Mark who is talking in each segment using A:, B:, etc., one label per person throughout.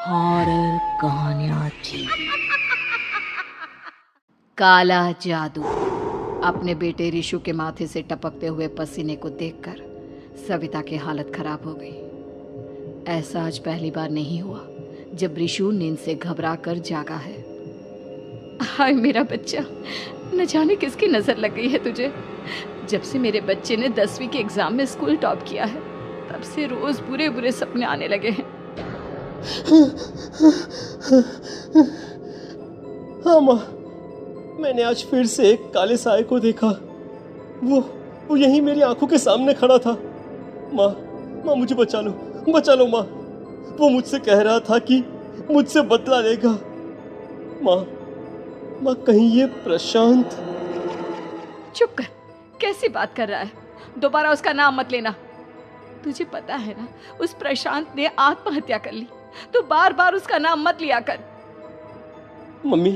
A: Horror कहानियाँ थी। काला जादू। अपने बेटे रिशु के माथे से टपकते हुए पसीने को देखकर सविता की हालत खराब हो गई। ऐसा आज पहली बार नहीं हुआ जब रिशु नींद से घबरा कर जागा है। हाय मेरा बच्चा, न जाने किसकी नजर लग गई है तुझे। जब से मेरे बच्चे ने 10वीं के एग्जाम में स्कूल टॉप किया है तब से रोज बुरे बुरे सपने आने लगे हैं।
B: हाँ माँ, मैंने आज फिर से एक काले साए को देखा। वो यहीं मेरी आंखों के सामने खड़ा था। माँ मुझे बचा लो माँ। वो मुझसे कह रहा था कि मुझसे बदला लेगा। माँ कहीं ये प्रशांत।
A: चुप कर, कैसी बात कर रहा है? दोबारा उसका नाम मत लेना। तुझे पता है ना, उस प्रशांत ने आत्महत्या कर ली। तो बार बार उसका नाम मत लिया कर।
B: मम्मी,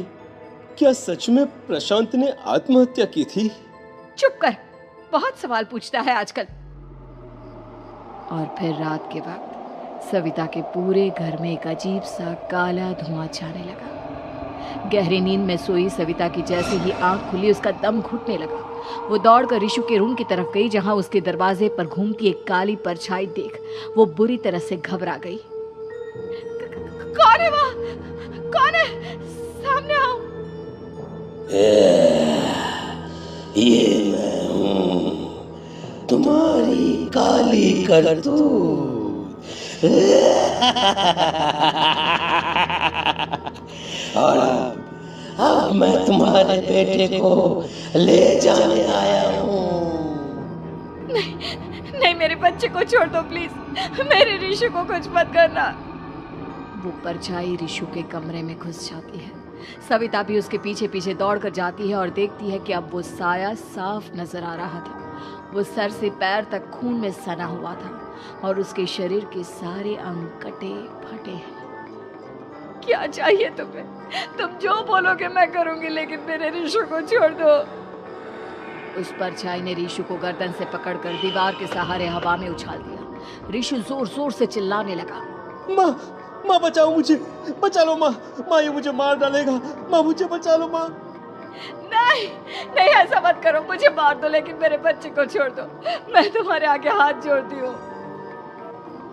B: क्या सच में प्रशांत ने आत्महत्या की थी?
A: चुप कर, बहुत सवाल पूछता है आजकल। और फिर रात के वक्त सविता के पूरे घर में एक अजीब सा काला धुआं छाने लगा। गहरी नींद में सोई सविता की जैसे ही आंख खुली उसका दम घुटने लगा। वो दौड़कर रिशु के रूम की तरफ गई जहां उसके दरवाजे पर घूमती एक काली परछाई देख वो बुरी तरह से घबरा गई। कौन है वहाँ? कौन है? सामने आओ।
C: ये मैं हूँ, तुम्हारी काली करतूत। और अब मैं तुम्हारे बेटे को ले जाने आया हूँ।
A: नहीं, मेरे बच्चे को छोड़ दो प्लीज। मेरे रिशु को कुछ मत करना। वो परछाई रिशु के कमरे में घुस जाती है। सविता भी उसके पीछे पीछे दौड़कर जाती है और देखती है कि अब वो साया साफ नजर आ रहा था। वो सर से पैर तक खून में सना हुआ था और उसके शरीर के सारे अंग कटे फटे हैं। क्या चाहिए तुम्हें? तुम जो बोलोगे मैं करूंगी, लेकिन मेरे रिशु को छोड़ दो। उस परछाई ने रिशु को गर्दन से पकड़कर दीवार के सहारे हवा में उछाल दिया। रिशु जोर जोर से चिल्लाने लगा।
B: माँ बचाओ मुझे, बचा लो माँ, ये मुझे मार डालेगा। माँ मुझे बचा लो माँ।
A: नहीं ऐसा मत करो, मुझे मार दो लेकिन मेरे बच्चे को छोड़ दो। मैं तुम्हारे आगे हाथ जोड़ती हूँ।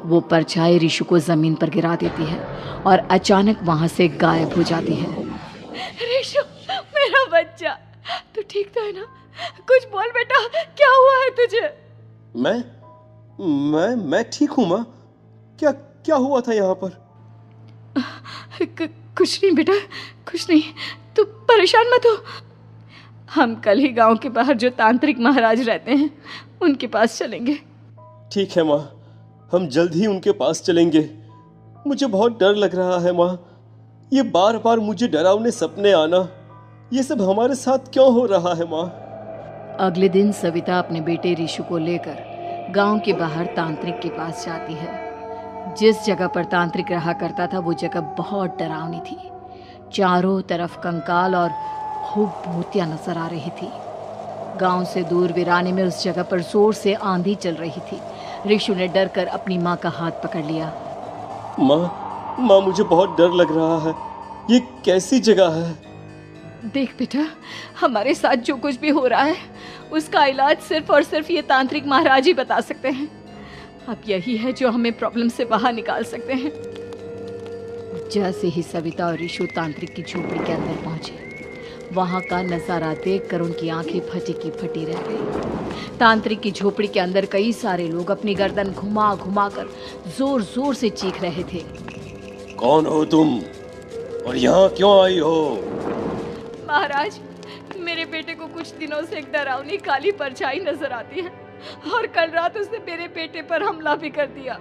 A: वो परछाई रिशु को जमीन पर गिरा देती है और अचानक वहां से गायब हो जाती है। रिशु, मेरा बच्चा, तू ठीक तो है ना? कुछ बोल बेटा, क्या हुआ है तुझे?
B: मैं ठीक हूँ माँ। क्या हुआ था यहाँ पर?
A: कुछ नहीं बेटा, कुछ नहीं। तू परेशान मत हो। हम कल ही गांव के बाहर जो तांत्रिक महाराज रहते हैं उनके पास चलेंगे।
B: ठीक है माँ, हम जल्द ही उनके पास चलेंगे। मुझे बहुत डर लग रहा है माँ। ये बार बार मुझे डरावने सपने आना, ये सब हमारे साथ क्यों हो रहा है माँ?
A: अगले दिन सविता अपने बेटे रिशु को लेकर गांव के बाहर तांत्रिक के पास जाती है। जिस जगह पर तांत्रिक रहा करता था वो जगह बहुत डरावनी थी। चारों तरफ कंकाल और खूब भूतियां नजर आ रही थी। गांव से दूर वीराने में उस जगह पर जोर से आंधी चल रही थी। रिशु ने डर कर अपनी माँ का हाथ पकड़ लिया।
B: माँ मुझे बहुत डर लग रहा है। ये कैसी जगह है?
A: देख बेटा, हमारे साथ जो कुछ भी हो रहा है उसका इलाज सिर्फ और सिर्फ ये तांत्रिक महाराज ही बता सकते हैं। अब यही है जो हमें प्रॉब्लम से बाहर निकाल सकते हैं। जैसे ही सविता और रिशु तांत्रिक की झोपड़ी के अंदर पहुंचे, वहां का नजारा देखकर उनकी आंखें फटी की फटी रह गई। तांत्रिक की झोपड़ी के अंदर कई सारे लोग अपनी गर्दन घुमा घुमा कर जोर जोर से चीख रहे थे।
B: कौन हो तुम और यहाँ क्यों आई हो?
A: महाराज, मेरे बेटे को कुछ दिनों से एक डरावनी काली परछाई नजर आती है और कल रात उसने मेरे बेटे पर हमला भी कर दिया।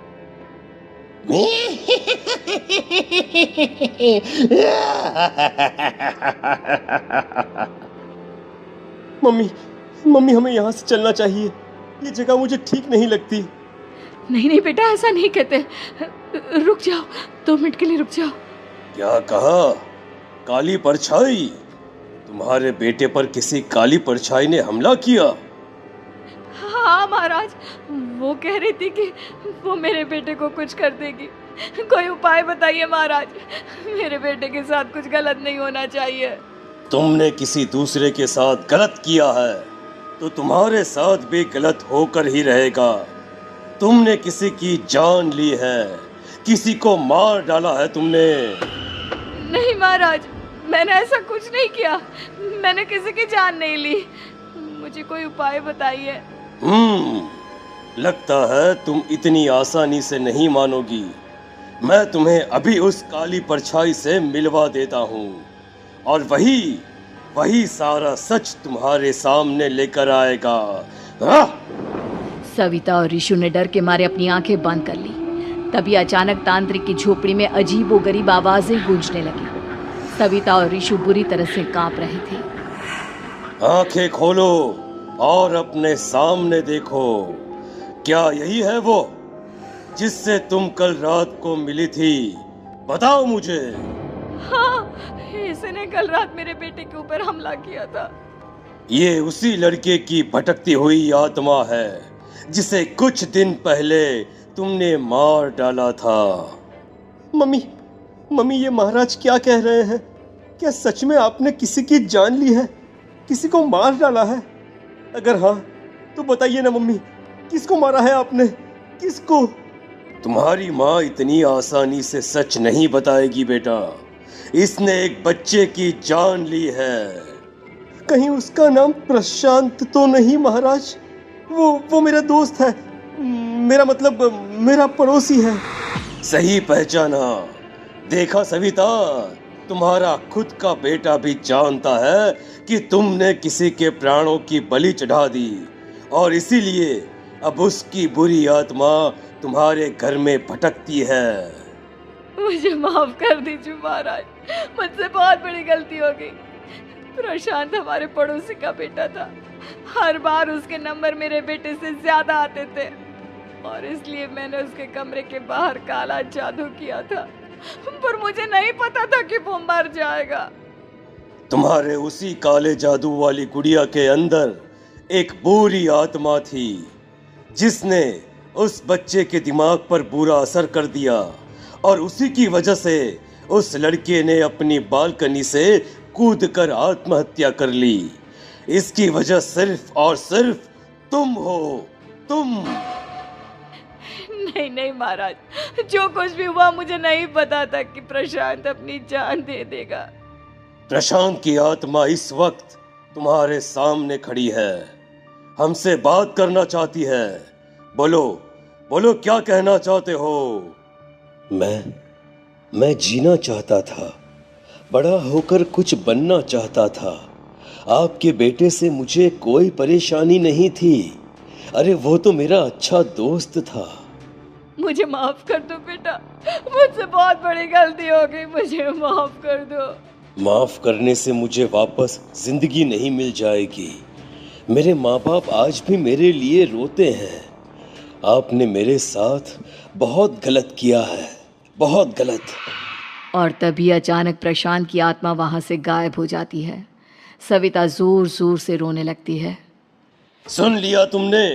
B: मम्मी हमें यहाँ से चलना चाहिए। ये जगह मुझे ठीक नहीं लगती।
A: नहीं बेटा, ऐसा नहीं कहते। रुक जाओ, 2 मिनट के लिए रुक जाओ।
B: क्या कहा? काली परछाई? तुम्हारे बेटे पर किसी काली परछाई ने हमला किया?
A: हाँ महाराज, वो कह रही थी कि वो मेरे बेटे को कुछ कर देगी। कोई उपाय बताइए महाराज। मेरे बेटे के साथ कुछ गलत नहीं होना चाहिए।
B: तुमने किसी दूसरे के साथ गलत किया है तो तुम्हारे साथ भी गलत होकर ही रहेगा। तुमने किसी की जान ली है, किसी को मार डाला है तुमने।
A: नहीं महाराज, मैंने ऐसा कुछ नहीं किया। मैंने किसी की जान नहीं ली। मुझे कोई उपाय बताइए।
B: लगता है तुम इतनी आसानी से नहीं मानोगी। मैं तुम्हें अभी उस काली परछाई से मिलवा देता हूँ और वही सारा सच तुम्हारे सामने लेकर आएगा।
A: सविता और ऋषु ने डर के मारे अपनी आंखें बंद कर ली। तभी अचानक तांत्रिक की झोपड़ी में अजीबोगरीब आवाजें गूंजने लगी। सविता और ऋषु बुरी तरह से कांप रहे थे।
B: आंखें खोलो और अपने सामने देखो। क्या यही है वो जिससे तुम कल रात को मिली थी? बताओ मुझे।
A: हाँ, इसने कल रात मेरे बेटे के ऊपर हमला किया था।
B: ये उसी लड़के की भटकती हुई आत्मा है जिसे कुछ दिन पहले तुमने मार डाला था। मम्मी, ये महाराज क्या कह रहे हैं? क्या सच में आपने किसी की जान ली है, किसी को मार डाला है? अगर हाँ तो बताइए ना मम्मी, किसको मारा है आपने? किसको? तुम्हारी माँ इतनी आसानी से सच नहीं बताएगी बेटा। इसने एक बच्चे की जान ली है। कहीं उसका नाम प्रशांत तो नहीं महाराज? वो मेरा दोस्त है, मेरा मतलब मेरा पड़ोसी है। सही पहचाना। देखा सविता, तुम्हारा खुद का बेटा भी जानता है कि तुमने किसी के प्राणों की बलि चढ़ा दी और इसीलिए अब उसकी बुरी आत्मा तुम्हारे घर में भटकती है।
A: मुझे माफ कर दीजिए महाराज, मुझसे बहुत बड़ी गलती हो गई। प्रशांत हमारे पड़ोसी का बेटा था। हर बार उसके नंबर मेरे बेटे से ज्यादा आते थे और इसलिए मैंने उसके कमरे के बाहर काला जादू किया था, पर मुझे नहीं पता था कि वो मर जाएगा।
B: तुम्हारे उसी काले जादू वाली गुड़िया के अंदर एक बुरी आत्मा थी जिसने उस बच्चे के दिमाग पर बुरा असर कर दिया और उसी की वजह से उस लड़के ने अपनी बालकनी से कूदकर आत्महत्या कर ली। इसकी वजह सिर्फ और सिर्फ तुम हो, तुम।
A: नहीं महाराज, जो कुछ भी हुआ मुझे नहीं पता था कि प्रशांत अपनी जान दे देगा।
B: प्रशांत की आत्मा इस वक्त तुम्हारे सामने खड़ी है, हमसे बात करना चाहती है। बोलो क्या कहना चाहते हो? मैं जीना चाहता था, बड़ा होकर कुछ बनना चाहता था। आपके बेटे से मुझे कोई परेशानी नहीं थी। अरे वो तो मेरा अच्छा दोस्त था।
A: मुझे माफ कर दो बेटा, मुझसे बहुत बड़ी गलती हो गई, मुझे माफ कर दो।
B: माफ करने से मुझे वापस जिंदगी नहीं मिल जाएगी। मेरे माँ बाप आज भी मेरे लिए रोते हैं। आपने मेरे साथ बहुत गलत किया है, बहुत गलत।
A: और तभी अचानक प्रशांत की आत्मा वहां से गायब हो जाती है। सविता जोर जोर से रोने लगती है।
B: सुन लिया तुमने?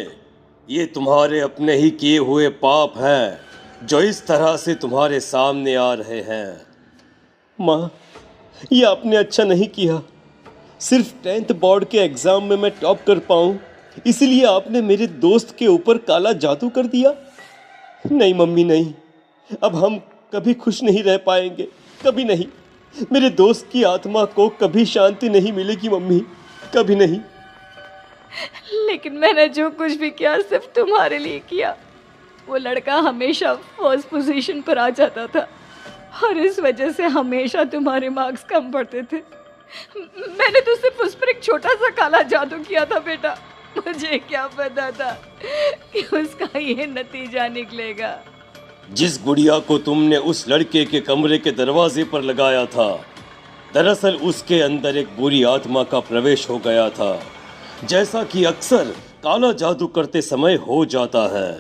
B: ये तुम्हारे अपने ही किए हुए पाप हैं जो इस तरह से तुम्हारे सामने आ रहे हैं। माँ, ये आपने अच्छा नहीं किया। सिर्फ 10th बोर्ड के एग्जाम में मैं टॉप कर पाऊँ इसीलिए आपने मेरे दोस्त के ऊपर काला जादू कर दिया। नहीं मम्मी, नहीं, अब हम कभी खुश नहीं रह पाएंगे, कभी नहीं। मेरे दोस्त की आत्मा को कभी शांति नहीं मिलेगी मम्मी, कभी नहीं।
A: लेकिन मैंने जो कुछ भी किया सिर्फ तुम्हारे लिए किया। वो लड़का हमेशा फर्स्ट पोजीशन पर आ जाता था और इस वजह से हमेशा तुम्हारे मार्क्स कम पड़ते थे। मैंने तो सिर्फ उस पर एक छोटा सा काला जादू किया था बेटा। मुझे क्या पता था कि उसका ये नतीजा निकलेगा।
B: जिस गुड़िया को तुमने उस लड़के के कमरे के दरवाजे पर लगाया था, दरअसल उसके अंदर एक बुरी आत्मा का प्रवेश हो गया था, जैसा कि अक्सर काला जादू करते समय हो जाता है।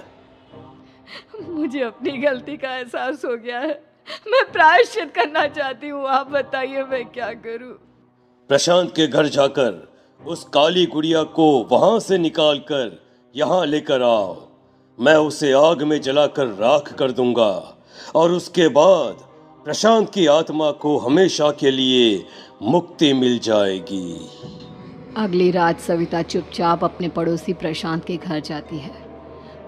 A: मुझे अपनी गलती का एहसास हो गया है। मैं प्रायश्चित करना चाहती हूँ। आप बताइए मैं क्या करूँ?
B: प्रशांत के घर जाकर उस काली गुड़िया को वहां से निकालकर यहाँ लेकर आओ। मैं उसे आग में जलाकर राख कर दूंगा और उसके बाद प्रशांत की आत्मा को हमेशा के लिए मुक्ति मिल जाएगी।
A: अगली रात सविता चुपचाप अपने पड़ोसी प्रशांत के घर जाती है।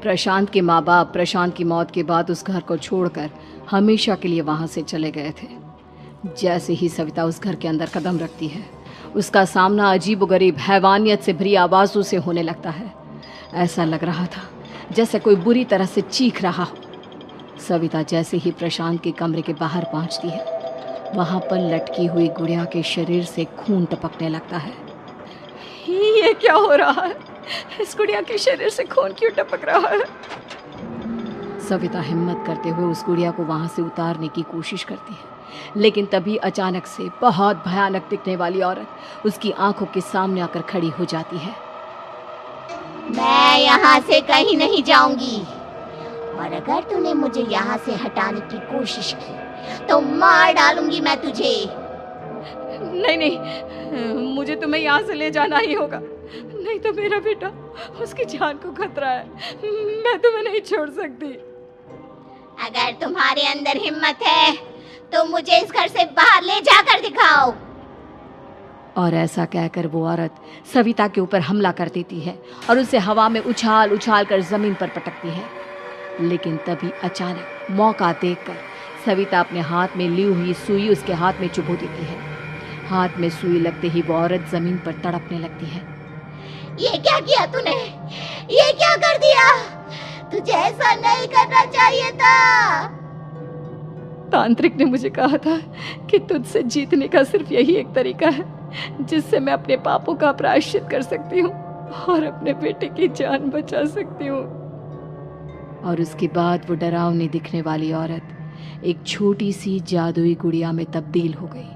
A: प्रशांत के माँ बाप प्रशांत की मौत के बाद उस घर को छोड़कर हमेशा के लिए वहाँ से चले गए थे। जैसे ही सविता उस घर के अंदर कदम रखती है, उसका सामना अजीबोगरीब हैवानियत से भरी आवाज़ों से होने लगता है। ऐसा लग रहा था जैसे कोई बुरी तरह से चीख रहा हो। सविता जैसे ही प्रशांत के कमरे के बाहर पहुंचती है, वहाँ पर लटकी हुई गुड़िया के शरीर से खून टपकने लगता है। ये क्या हो रहा है? इस गुड़िया के शरीर से खून क्यों टपक रहा है? सविता हिम्मत करते हुए उस गुड़िया को वहाँ से उतारने की कोशिश करती है, लेकिन तभी अचानक से बहुत भयानक दिखने वाली औरत उसकी आंखों के सामने आकर खड़ी हो जाती है।
D: मैं यहाँ से कहीं नहीं जाऊंगी, और अगर तूने मुझे यहाँ से हटाने की कोशिश की तो मार डालूंगी मैं तुझे।
A: नहीं नहीं, मुझे तुम्हें यहाँ से ले जाना ही होगा, नहीं तो मेरा बेटा, उसकी जान को खतरा है। मैं तुम्हें नहीं छोड़ सकती।
D: अगर तुम्हारे अंदर हिम्मत है तो मुझे इस घर से बाहर ले जाकर दिखाओ।
A: और ऐसा कहकर वो औरत सविता के ऊपर हमला कर देती है और उसे हवा में उछाल उछाल कर जमीन पर पटकती है। लेकिन तभी अचानक मौका देखकर सविता अपने हाथ में ली हुई सुई उसके हाथ में चुभो देती है। हाथ में सुई लगते ही वो औरत जमीन पर तड़पने लगती है।
D: ये क्या किया तूने? ये क्या कर दिया? तुझे ऐसा नहीं करना चाहिए था।
A: तांत्रिक ने मुझे कहा था कि तुझसे जीतने का सिर्फ यही एक तरीका है जिससे मैं अपने पापों का प्रायश्चित कर सकती हूँ और अपने बेटे की जान बचा सकती हूँ। और उसके बाद वो डरावनी दिखने वाली औरत एक छोटी सी जादुई गुड़िया में तब्दील हो गई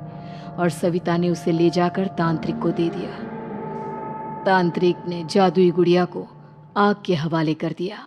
A: और सविता ने उसे ले जाकर तांत्रिक को दे दिया। तांत्रिक ने जादुई गुड़िया को आग के हवाले कर दिया